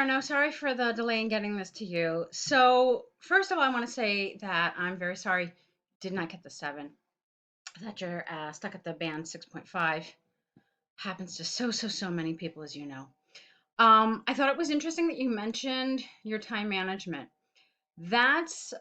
Arnau. Sorry for the delay in getting this to you. So, first of all, I want to say that I'm very sorry did not get the 7. That you're stuck at the band 6.5. Happens to so many people, as you know. I thought it was interesting that you mentioned your time management. That's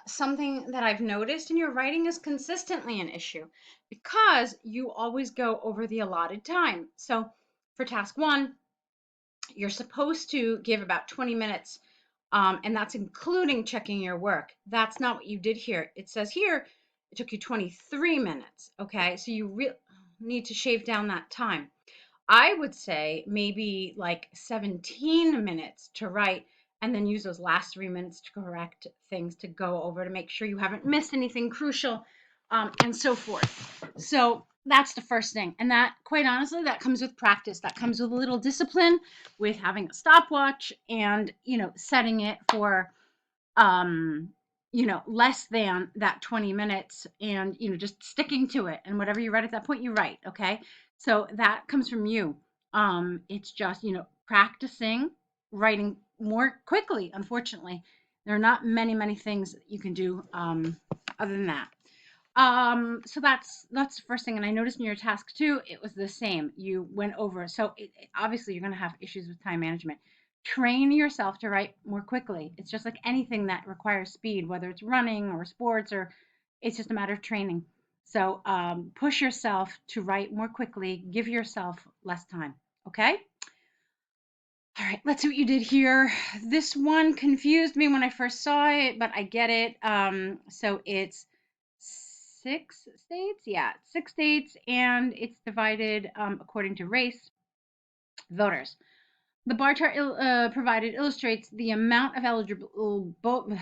something that I've noticed in your writing is consistently an issue because you always go over the allotted time. So, for task 1, you're supposed to give about 20 minutes, and that's including checking your work. That's not what you did here. It says here it took you 23 minutes. Okay, so you need to shave down that time. I would say maybe like 17 minutes to write, and then use those last 3 minutes to correct things, to go over to make sure you haven't missed anything crucial, and so forth. So that's the first thing. And that, quite honestly, that comes with practice. That comes with a little discipline, with having a stopwatch and, setting it for, less than that 20 minutes, and, just sticking to it. And whatever you write at that point, you write. Okay. So that comes from you. It's just, practicing writing more quickly. Unfortunately, there are not many things that you can do, other than that. So that's the first thing. And I noticed in your task 2, it was the same. You went over. So obviously you're going to have issues with time management. Train yourself to write more quickly. It's just like anything that requires speed, whether it's running or sports, or it's just a matter of training. So push yourself to write more quickly. Give yourself less time. Okay? All right, let's see what you did here. This one confused me when I first saw it, but I get it. So it's 6 states? Yeah, 6 states, and it's divided according to race, voters. The bar chart provided illustrates the amount of eligible I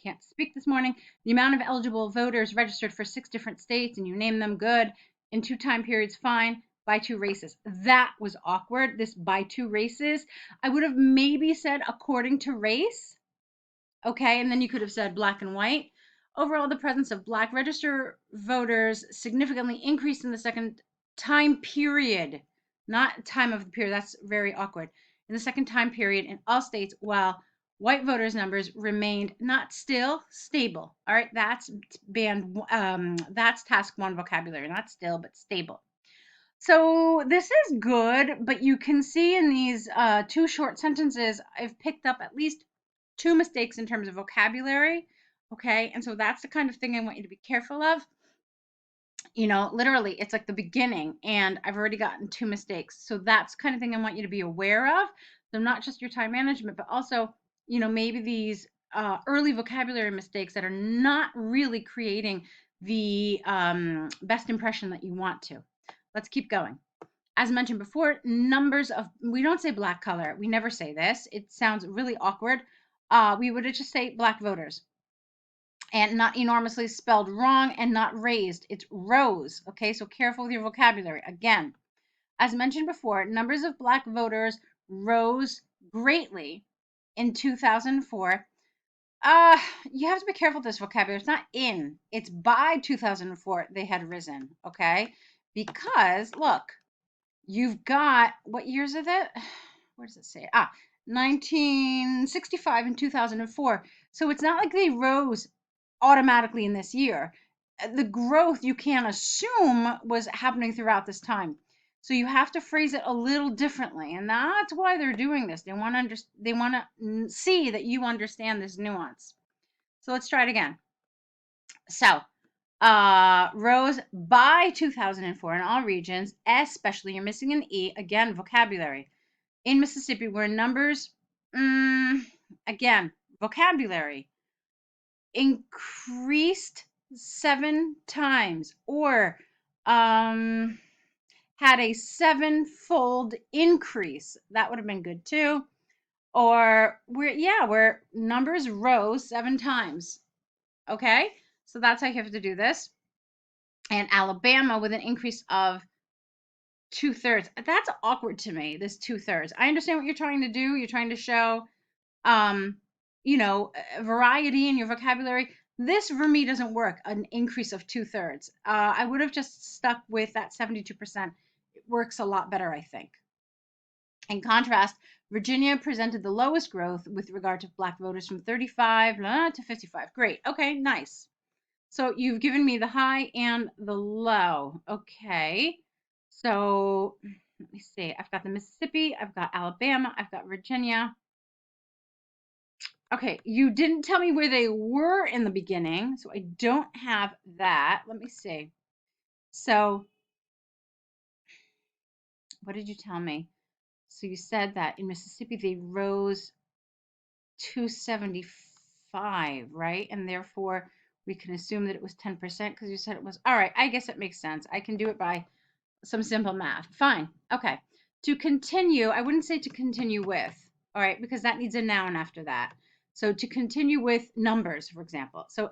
can't speak this morning. The amount of eligible voters registered for 6 different states, and you name them, good. In 2 time periods, fine. By 2 races. That was awkward. This by 2 races. I would have maybe said according to race. Okay, and then you could have said black and white. Overall, the presence of black registered voters significantly increased in the second time period, not time of the period. That's very awkward. In the second time period in all states, while white voters numbers remained not still, stable. All right, that's that's task 1 vocabulary, not still, but stable. So this is good, but you can see in these 2 short sentences, I've picked up at least 2 mistakes in terms of vocabulary. Okay, and so that's the kind of thing I want you to be careful of. Literally, it's like the beginning, and I've already gotten 2 mistakes. So that's the kind of thing I want you to be aware of. So not just your time management, but also, maybe these early vocabulary mistakes that are not really creating the best impression that you want to. Let's keep going. As mentioned before, numbers of, we don't say black color. We never say this. It sounds really awkward. We would just say black voters. And not enormously spelled wrong, and not raised. It's rose. Okay, so careful with your vocabulary. Again, as mentioned before, numbers of black voters rose greatly in 2004. You have to be careful with this vocabulary. It's not in, it's by 2004 they had risen. Okay, because look, you've got, what years is it? Where does it say? 1965 and 2004. So it's not like they rose automatically in this year. The growth, you can assume, was happening throughout this time. So you have to phrase it a little differently, and that's why they're doing this. They want to see that you understand this nuance. So let's try it again. So rose by 2004 in all regions, especially, you're missing an E, again, vocabulary. In Mississippi, where numbers, again, vocabulary, increased 7 times, or had a 7-fold increase. That would have been good too. Or where numbers rose 7 times. Okay, so that's how you have to do this. And Alabama with an increase of 2/3. That's awkward to me, this 2/3. I understand what you're trying to do. You're trying to show, variety in your vocabulary. This for me doesn't work, an increase of 2/3. I would have just stuck with that 72%. It works a lot better, I think. In contrast, Virginia presented the lowest growth with regard to black voters from 35 to 55. Great. Okay, nice. So you've given me the high and the low. Okay. So let me see. I've got the Mississippi, I've got Alabama, I've got Virginia. Okay, you didn't tell me where they were in the beginning, so I don't have that. Let me see. So what did you tell me? So you said that in Mississippi they rose 275, right? And therefore we can assume that it was 10% because you said it was. All right, I guess it makes sense. I can do it by some simple math. Fine. Okay. To continue, I wouldn't say to continue with, all right, because that needs a noun after that. So to continue with numbers, for example. So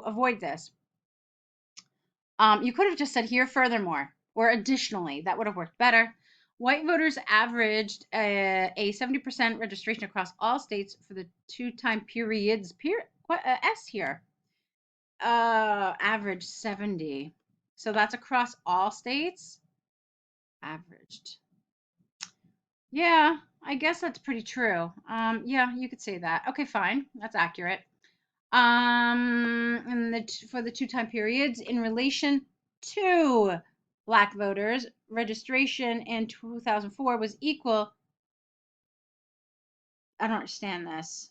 avoid this. You could have just said here furthermore or additionally. That would have worked better. White voters averaged a 70% registration across all states for the two-time periods. S here. Average 70. So that's across all states. Averaged. Yeah, I guess that's pretty true. Yeah, you could say that. Okay, fine. That's accurate. And for the two-time periods in relation to black voters, registration in 2004 was equal. I don't understand this.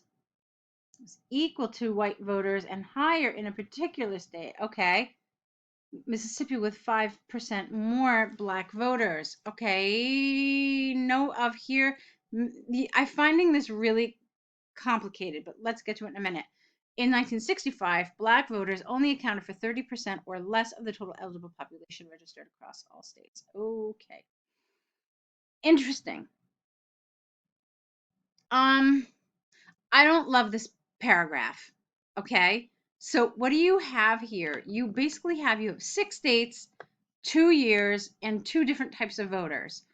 It was equal to white voters and higher in a particular state. Okay. Mississippi with 5% more black voters. Okay, no of here. I'm finding this really complicated, but let's get to it in a minute. In 1965, black voters only accounted for 30% or less of the total eligible population registered across all states. Okay. Interesting. I don't love this paragraph. Okay? So what do you have here? You have 6 states, 2 years, and 2 different types of voters.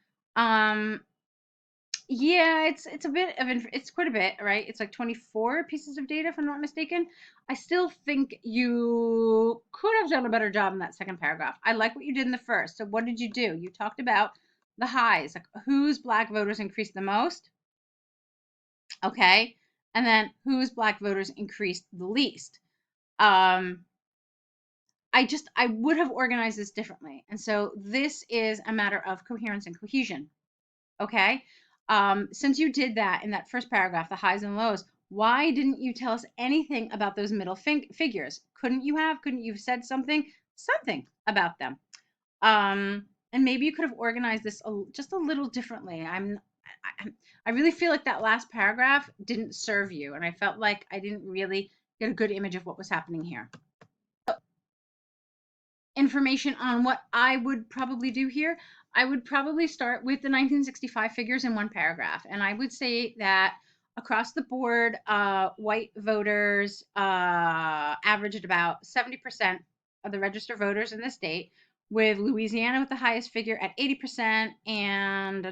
Yeah, it's a bit of it's quite a bit, right? It's like 24 pieces of data, if I'm not mistaken. I still think you could have done a better job in that second paragraph. I like what you did in the first. So what did you do? You talked about the highs, like whose black voters increased the most, okay, and then whose black voters increased the least. I would have organized this differently, and so this is a matter of coherence and cohesion. Okay. Since you did that in that first paragraph, the highs and lows, why didn't you tell us anything about those middle figures? Couldn't you have? Couldn't you have said something about them? And maybe you could have organized this just a little differently. I really feel like that last paragraph didn't serve you, and I felt like I didn't really get a good image of what was happening here. Information on what I would probably do here, I would probably start with the 1965 figures in one paragraph. And I would say that across the board, white voters averaged about 70% of the registered voters in the state, with Louisiana with the highest figure at 80% and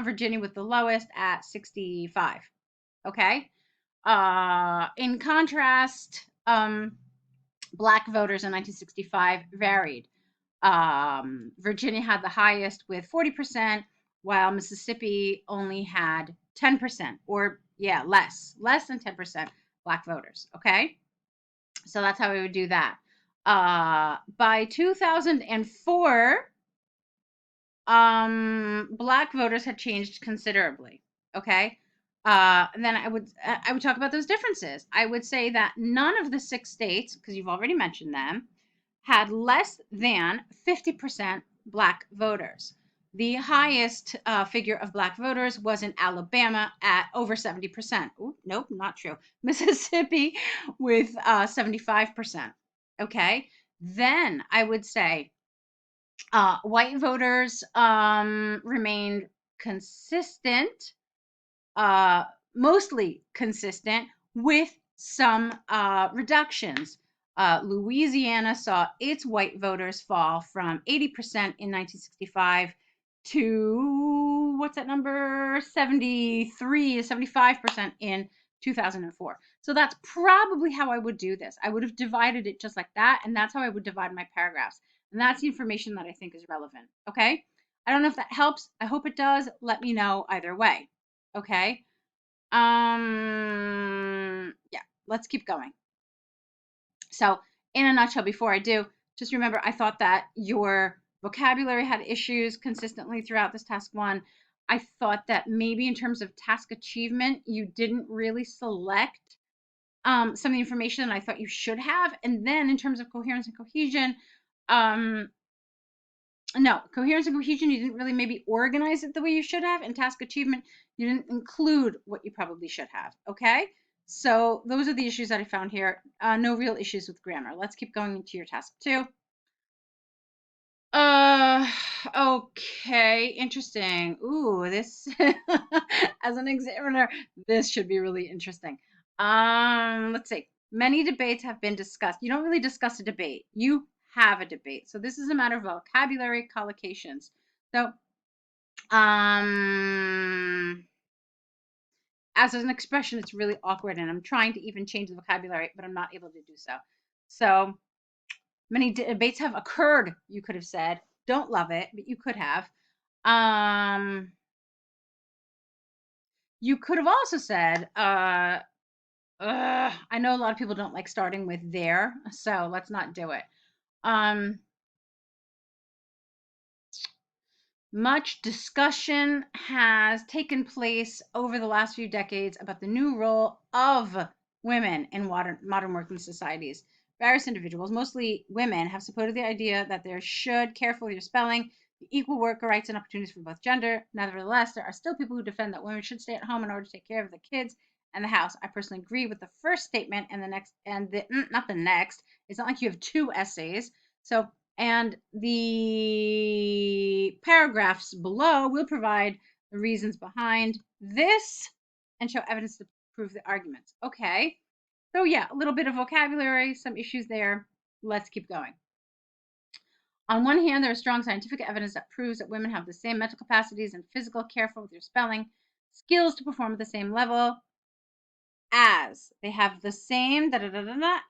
Virginia with the lowest at 65. Okay. In contrast, black voters in 1965 varied. Virginia had the highest with 40%, while Mississippi only had 10%, or yeah, less than 10% black voters. Okay, so that's how we would do that. By 2004, black voters had changed considerably. Okay. And then I would talk about those differences. I would say that none of the 6 states, because you've already mentioned them, had less than 50% black voters. The highest figure of black voters was in Alabama at over 70%. Ooh, nope, not true. Mississippi with 75%. Okay. Then I would say white voters remained consistent, mostly consistent, with some reductions. Louisiana saw its white voters fall from 80% in 1965 to, what's that number, 73, 75% in 2004. So that's probably how I would do this. I would have divided it just like that, and that's how I would divide my paragraphs. And that's the information that I think is relevant. Okay. I don't know if that helps. I hope it does. Let me know either way. Okay. Yeah, let's keep going. So, in a nutshell, before I do, just remember I thought that your vocabulary had issues consistently throughout this task one. I thought that maybe in terms of task achievement, you didn't really select some of the information that I thought you should have. And then in terms of coherence and cohesion, um, no, coherence and cohesion, you didn't really maybe organize it the way you should have. And task achievement, you didn't include what you probably should have. Okay. So those are the issues that I found here. No real issues with grammar. Let's keep going into your task two. Uh, okay, interesting. Ooh, this as an examiner, this should be really interesting. Let's see. Many debates have been discussed. You don't really discuss a debate. You have a debate. So this is a matter of vocabulary collocations. So, um, as an expression, it's really awkward, and I'm trying to even change the vocabulary, but I'm not able to do so. So, many debates have occurred, you could have said. Don't love it, but you could have. Um, you could have also said, I know a lot of people don't like starting with there, so let's not do it. Um, Much discussion has taken place over the last few decades about the new role of women in modern working societies. Various individuals, mostly women, have supported the idea that there should, careful with your spelling, be equal work rights and opportunities for both gender. Nevertheless, there are still people who defend that women should stay at home in order to take care of the kids and the house. I personally agree with the first statement and the next, and the not the next. It's not like you have two essays. So and the paragraphs below will provide the reasons behind this and show evidence to prove the arguments. Okay. So, yeah, a little bit of vocabulary, some issues there. Let's keep going. On one hand, there is strong scientific evidence that proves that women have the same mental capacities and physical, careful with their spelling, skills to perform at the same level as. They have the same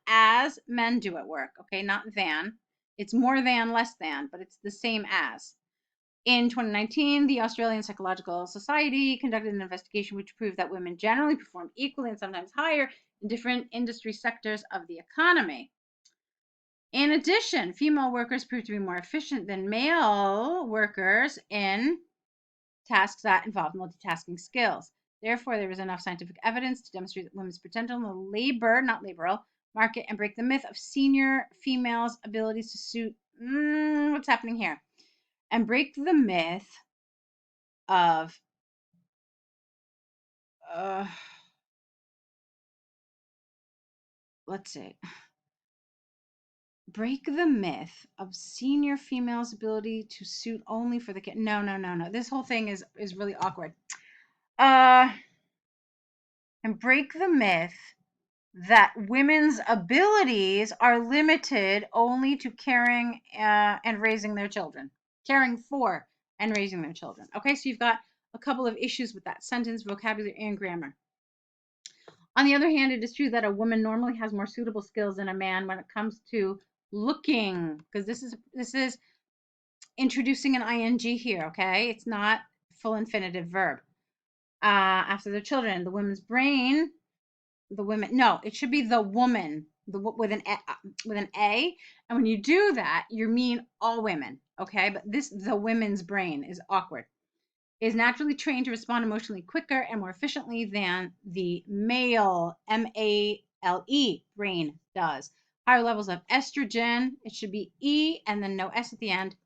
as men do at work. Okay, not than. It's more than, less than, but it's the same as. In 2019, the Australian Psychological Society conducted an investigation which proved that women generally perform equally and sometimes higher in different industry sectors of the economy. In addition, female workers prove to be more efficient than male workers in tasks that involve multitasking skills. Therefore, there is enough scientific evidence to demonstrate that women's potential in the labor, not laboral, market and break the myth of senior females' abilities to suit. What's happening here? And break the myth of uh, let's see, break the myth of senior females' ability to suit only for the kid. No, no, no, no. This whole thing is really awkward. Uh, and break the myth that women's abilities are limited only to caring and raising their children, caring for and raising their children. Okay, so you've got a couple of issues with that sentence, vocabulary, and grammar. On the other hand, it is true that a woman normally has more suitable skills than a man when it comes to looking, because this is introducing an ing here. Okay, it's not full infinitive verb. After their children, the women's brain, the women. No, it should be the woman, with an a, and when you do that, you mean all women. Okay, but this the women's brain is awkward. Is naturally trained to respond emotionally quicker and more efficiently than the male MALE brain does. Higher levels of estrogen, it should be E and then no S at the end,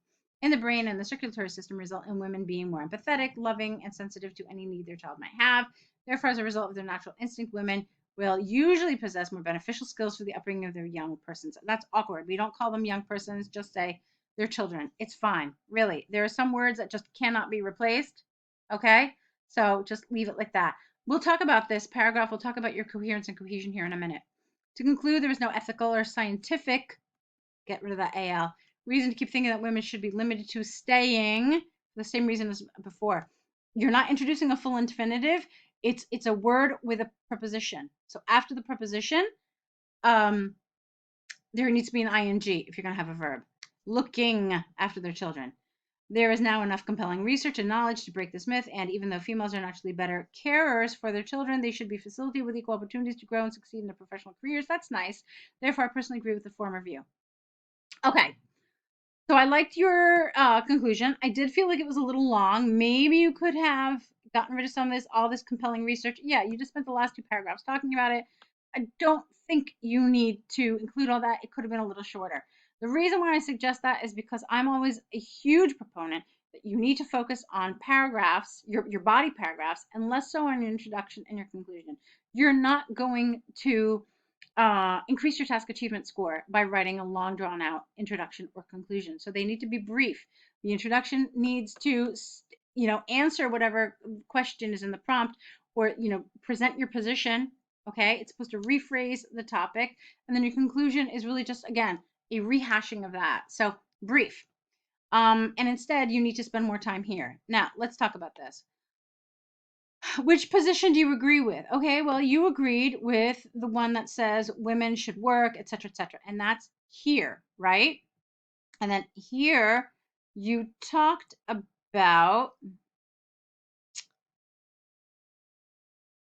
in the brain and the circulatory system result in women being more empathetic, loving, and sensitive to any need their child might have. Therefore, as a result of their natural instinct, women will usually possess more beneficial skills for the upbringing of their young persons. That's awkward. We don't call them young persons, just say they're children. It's fine. Really. There are some words that just cannot be replaced. Okay? So just leave it like that. We'll talk about this paragraph. We'll talk about your coherence and cohesion here in a minute. To conclude, there is no ethical or scientific, get rid of that AL, reason to keep thinking that women should be limited to staying for the same reason as before. You're not introducing a full infinitive. It's a word with a preposition. So after the preposition, there needs to be an ing if you're going to have a verb. Looking after their children. There is now enough compelling research and knowledge to break this myth, and even though females are naturally better carers for their children, they should be facilitated with equal opportunities to grow and succeed in their professional careers. That's nice. Therefore, I personally agree with the former view. Okay, so I liked your conclusion. I did feel like it was a little long. Maybe you could have gotten rid of some of this, all this compelling research. Yeah, you just spent the last 2 paragraphs talking about it. I don't think you need to include all that. It could have been a little shorter. The reason why I suggest that is because I'm always a huge proponent that you need to focus on paragraphs, your body paragraphs, and less so on your introduction and your conclusion. You're not going to increase your task achievement score by writing a long drawn out introduction or conclusion. So they need to be brief. The introduction needs to, answer whatever question is in the prompt, or, present your position. Okay. It's supposed to rephrase the topic. And then your conclusion is really just, again, a rehashing of that. So brief. And instead, you need to spend more time here. Now, let's talk about this. Which position do you agree with? Okay, well, you agreed with the one that says women should work, etc., etc., and that's here, right? And then here, you talked about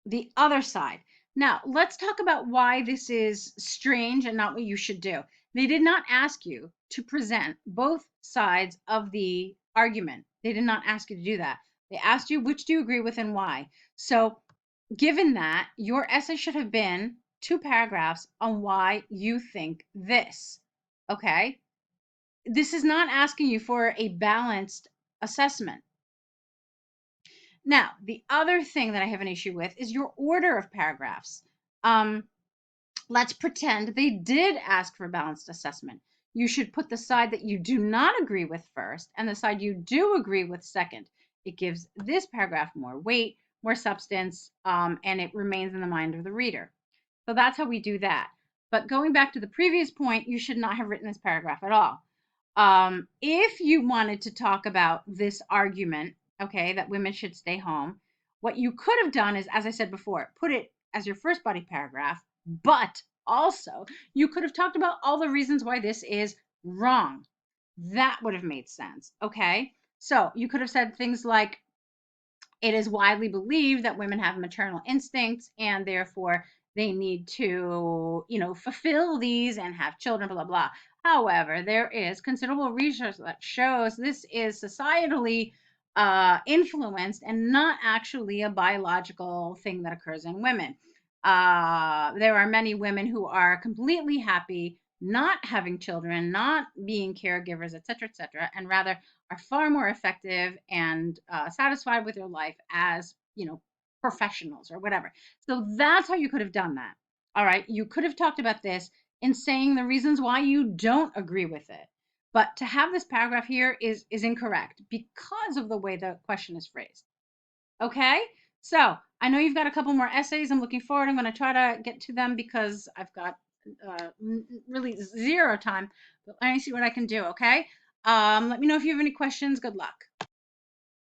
the other side. Now, let's talk about why this is strange and not what you should do. They did not ask you to present both sides of the argument. They did not ask you to do that. They asked you which do you agree with and why. So given that, your essay should have been 2 paragraphs on why you think this. Okay? This is not asking you for a balanced assessment. Now, the other thing that I have an issue with is your order of paragraphs. Let's pretend they did ask for a balanced assessment. You should put the side that you do not agree with first and the side you do agree with second. It gives this paragraph more weight, more substance, and it remains in the mind of the reader. So that's how we do that. But going back to the previous point, you should not have written this paragraph at all. If you wanted to talk about this argument, okay, that women should stay home, what you could have done is, as I said before, put it as your first body paragraph, but also you could have talked about all the reasons why this is wrong. That would have made sense, okay? So you could have said things like, it is widely believed that women have maternal instincts and therefore they need to, fulfill these and have children, blah, blah, blah. However, there is considerable research that shows this is societally influenced and not actually a biological thing that occurs in women. There are many women who are completely happy not having children, not being caregivers, etc., and rather are far more effective and satisfied with their life as, professionals or whatever. So that's how you could have done that. All right. You could have talked about this in saying the reasons why you don't agree with it. But to have this paragraph here is incorrect because of the way the question is phrased. Okay? So I know you've got a couple more essays. I'm looking forward. I'm going to try to get to them because I've got really zero time. But let me see what I can do. Okay? Let me know if you have any questions. Good luck.